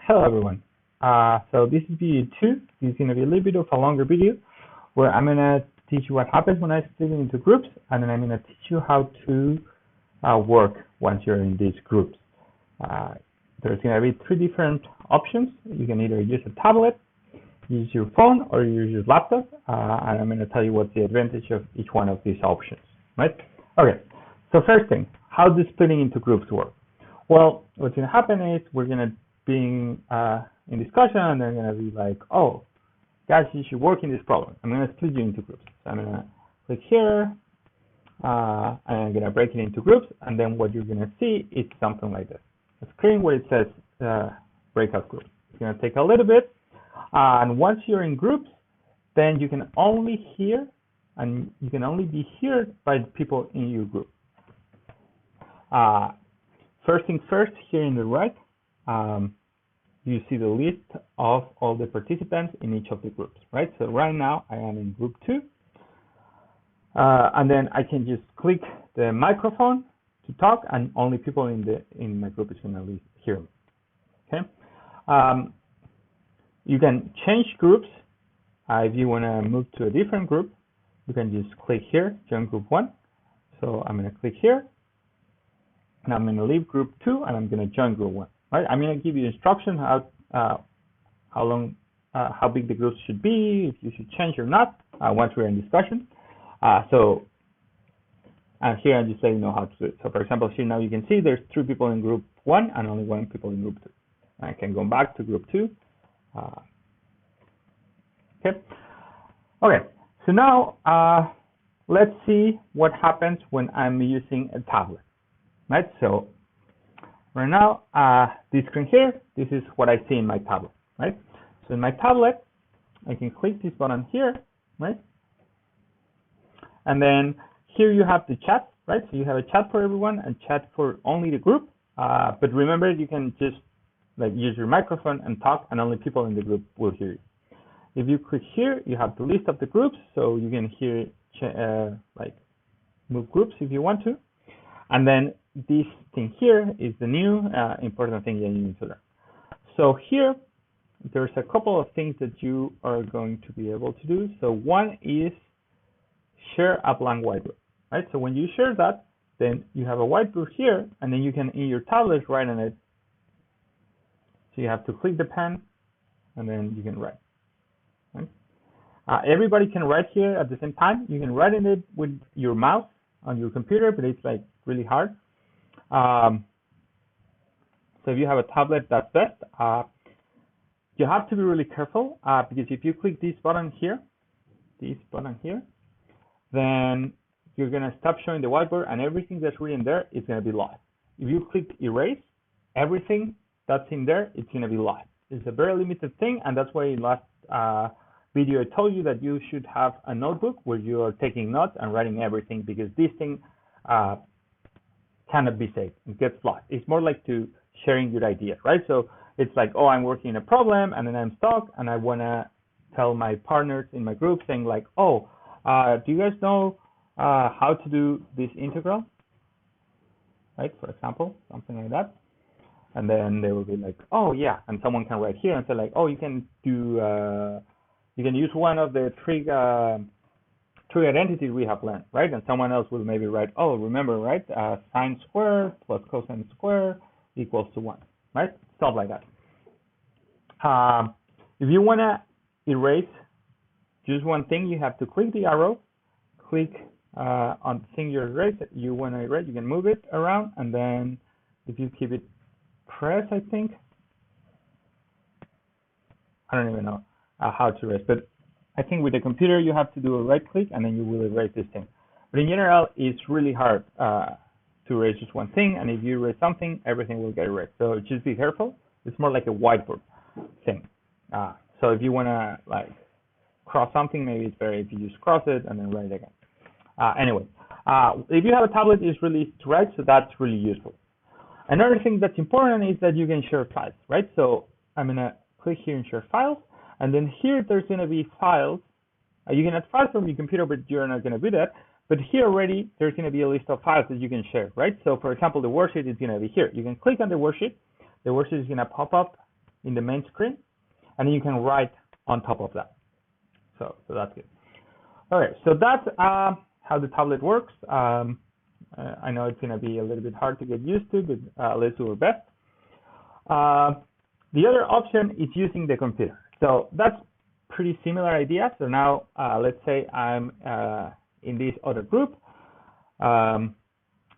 Hello everyone. So this is video 2. This is going to be a little bit of a longer video where I'm going to teach you what happens when I split into groups, and then I'm going to teach you how to work once you're in these groups. There's going to be 3 different options. You can either use a tablet, use your phone, or use your laptop, and I'm going to tell you what's the advantage of each one of these options, right? Okay, so first thing, how does splitting into groups work? Well, what's going to happen is we're going to be in discussion, and they're going to be like, oh, guys, you should work in this problem. I'm going to split you into groups. So I'm going to click here, and I'm going to break it into groups, and then what you're going to see is something like this. A screen where it says breakout group. It's going to take a little bit, and once you're in groups, then you can only hear, and you can only be heard by the people in your group. First thing first, here in the right, you see the list of all the participants in each of the groups, right? So right now I am in group 2, and then I can just click the microphone to talk, and only people in my group is going to hear me. Okay. You can change groups. If you want to move to a different group, you can just click here, join group 1. So I'm going to click here, and I'm going to leave group 2, and I'm going to join group 1. Right? I'm going to give you instruction how big the groups should be, if you should change or not, once we're in discussion. And here I'm just letting you know how to do it. So for example, here now you can see there's 3 people in group 1 and only 1 people in group 2. I can go back to group 2. Okay. Okay. So now let's see what happens when I'm using a tablet. Right. So right now, this screen here, this is what I see in my tablet. Right. So in my tablet, I can click this button here. Right. And then here you have the chat. Right. So you have a chat for everyone and chat for only the group. But remember, you can just use your microphone and talk, and only people in the group will hear you. If you click here, you have the list of the groups, so you can hear move groups if you want to. And then this thing here is the new important thing that you need to learn. So here, there's a couple of things that you are going to be able to do. So one is share a blank whiteboard, right? So when you share that, then you have a whiteboard here, and then you can, in your tablet, write on it. So you have to click the pen, and then you can write. Right? Everybody can write here at the same time. You can write in it with your mouse on your computer, but it's really hard. So if you have a tablet, that's best. You have to be really careful because if you click this button here, then you're going to stop showing the whiteboard, and everything that's written there is going to be lost. If you click erase, everything that's in there, it's going to be lost. It's a very limited thing, and that's why in last video I told you that you should have a notebook where you are taking notes and writing everything, because this thing cannot be saved. It gets lost. It's more like to sharing your ideas, right? So it's like, oh, I'm working in a problem and then I'm stuck, and I want to tell my partners in my group saying like, oh, do you guys know how to do this integral? Right, for example, something like that. And then they will be like, oh yeah, and someone can write here and say like, oh, you can do, you can use one of the three identities we have learned, right? And someone else will maybe write, oh, remember, right? Sine squared plus cosine squared equals to 1, right? Stuff like that. If you want to erase just one thing, you have to click the arrow, click on the thing you want to erase, you can move it around, and then if you keep it pressed, I think, I don't even know how to erase, but I think with the computer you have to do a right click and then you will erase this thing. But in general, it's really hard to erase just one thing, and if you erase something, everything will get erased. So just be careful. It's more like a whiteboard thing. So if you want to cross something, maybe it's better if you just cross it and then write it again. Anyway, if you have a tablet, it's really easy to write, so that's really useful. Another thing that's important is that you can share files, right? So I'm going to click here and share files. And then here, there's going to be files. You can add files from your computer, but you're not going to do that. But here already, there's going to be a list of files that you can share, right? So for example, the worksheet is going to be here. You can click on the worksheet. The worksheet is going to pop up in the main screen, and then you can write on top of that. So that's good. Okay, so that's how the tablet works. I know it's going to be a little bit hard to get used to, but let's do our best. The other option is using the computer. So that's pretty similar idea. So now let's say I'm in this other group, and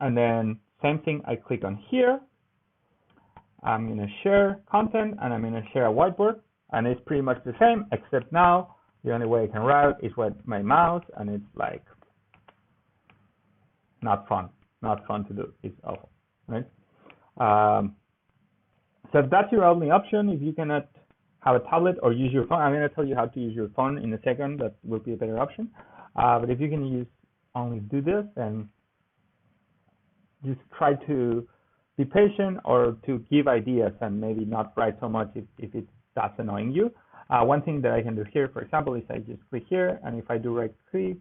then same thing, I click on here. I'm going to share content, and I'm going to share a whiteboard, and it's pretty much the same, except now the only way I can write is with my mouse, and it's like not fun to do. It's awful, right? So that's your only option. If you cannot have a tablet or use your phone, I'm going to tell you how to use your phone in a second. That will be a better option. But if you can only do this, then just try to be patient or to give ideas and maybe not write so much if that's annoying you. One thing that I can do here, for example, is I just click here, and if I do right click,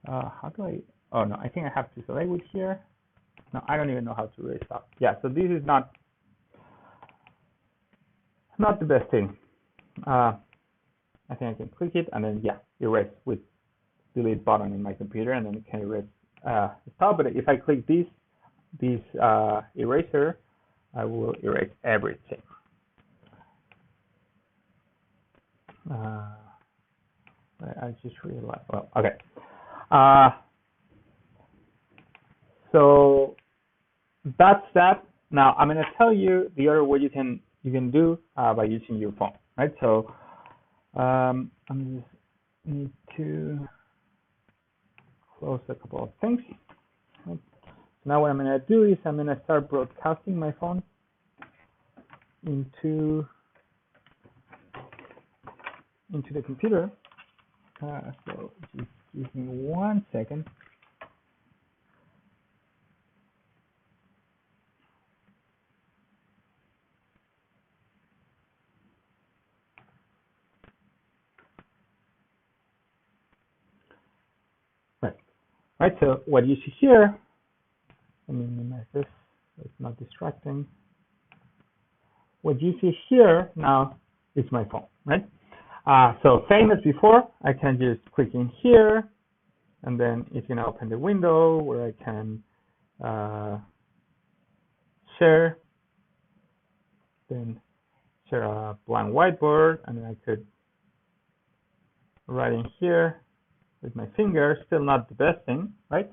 how do I? Oh no, I think I have to select it here. No, I don't even know how to erase stuff. Yeah, so this is not the best thing. I think I can click it and then erase with delete button in my computer, and then it can erase stuff. But if I click this eraser, I will erase everything. I just realized. Well, okay. So that's that. Now I'm going to tell you the other way you can do by using your phone, right? So I just need to close a couple of things. Right? Now what I'm going to do is I'm going to start broadcasting my phone into the computer. So just give me 1 second. Right, so what you see here, let me minimize this, so it's not distracting. What you see here now is my phone, right? So same as before, I can just click in here, and then it's going to open the window where I can share, then share a blank whiteboard, and then I could write in here with my finger. Still not the best thing, right?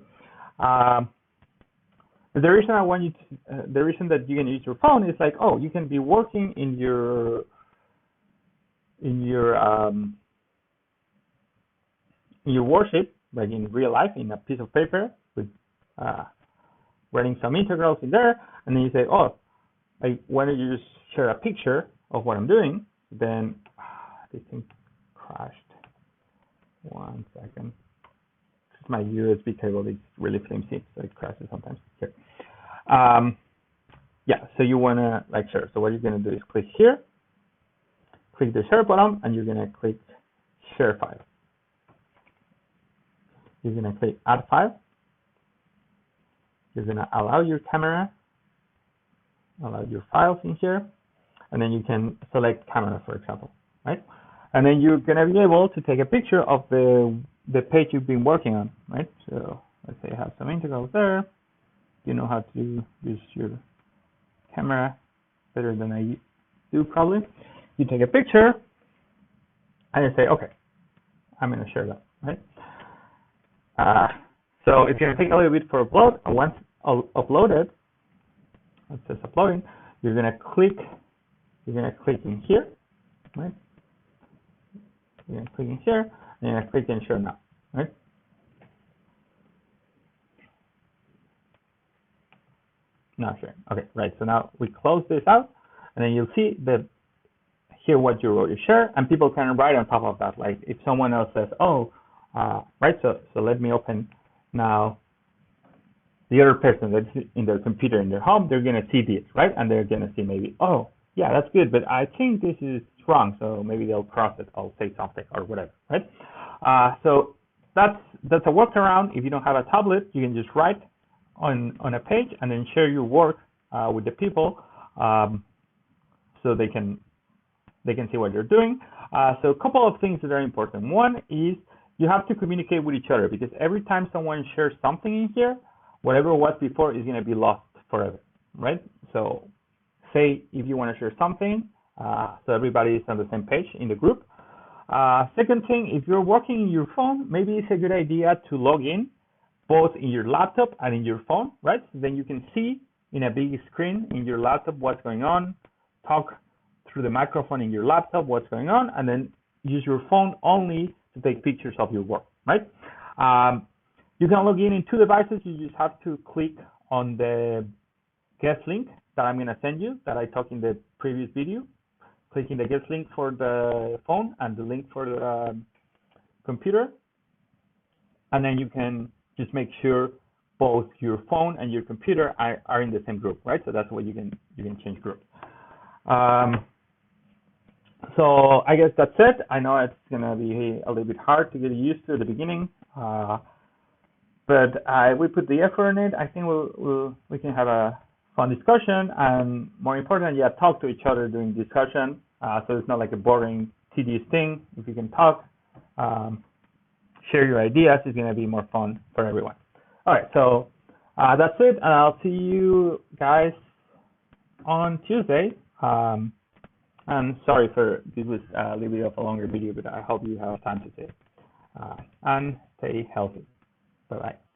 But the reason I want you to, the reason that you can use your phone is like, oh, you can be working in your worksheet, like in real life, in a piece of paper with writing some integrals in there, and then you say, oh, I want to just share a picture of what I'm doing. Then this thing crashed. 1 second. My USB cable is really flimsy, so it crashes sometimes. Here. Yeah, so you want to like share. So what you're going to do is click here, click the share button, and you're going to click share file. You're going to click add file. You're going to allow your camera, allow your files in here, and then you can select camera, for example, right? And then you're going to be able to take a picture of the page you've been working on, right? So let's say I have some integrals there. You know how to use your camera better than I do probably. You take a picture and you say, okay, I'm going to share that, right? So it's going to take a little bit for upload. And once uploaded, it says uploading, you're going to click in here, right? You're going to click in here, and you're going to click in share now, right? Not sharing. Okay, right. So now we close this out, and then you'll see that here what you wrote is share, and people can write on top of that. Like if someone else says, oh, right. So let me open now. The other person that's in their computer in their home, they're going to see this, right? And they're going to see maybe, oh, yeah, that's good, but I think this is wrong. So maybe they'll cross it. I'll say something or whatever, right? So that's a workaround. If you don't have a tablet, you can just write on a page and then share your work with the people. so they can see what you're doing. So a couple of things that are important. One is you have to communicate with each other, because every time someone shares something in here, whatever was before is going to be lost forever, right? So say if you want to share something, so everybody is on the same page in the group. Second thing, if you're working in your phone, maybe it's a good idea to log in both in your laptop and in your phone, right? So then you can see in a big screen in your laptop what's going on, talk through the microphone in your laptop what's going on, and then use your phone only to take pictures of your work, right? You can log in 2 devices. You just have to click on the guest link that I'm going to send you, that I talked in the previous video. Clicking the guest link for the phone and the link for the computer, and then you can just make sure both your phone and your computer are in the same group, right? So that's why you can change groups. So I guess that's it. I know it's gonna be a little bit hard to get used to at the beginning, but we put the effort in it. I think we can have a fun discussion, and more important, yeah, talk to each other during discussion. So it's not like a boring, tedious thing. If you can talk, share your ideas, it's gonna be more fun for everyone. All right, so that's it, and I'll see you guys on Tuesday. And sorry for this was a little bit of a longer video, but I hope you have time to see it. And stay healthy. Bye-bye.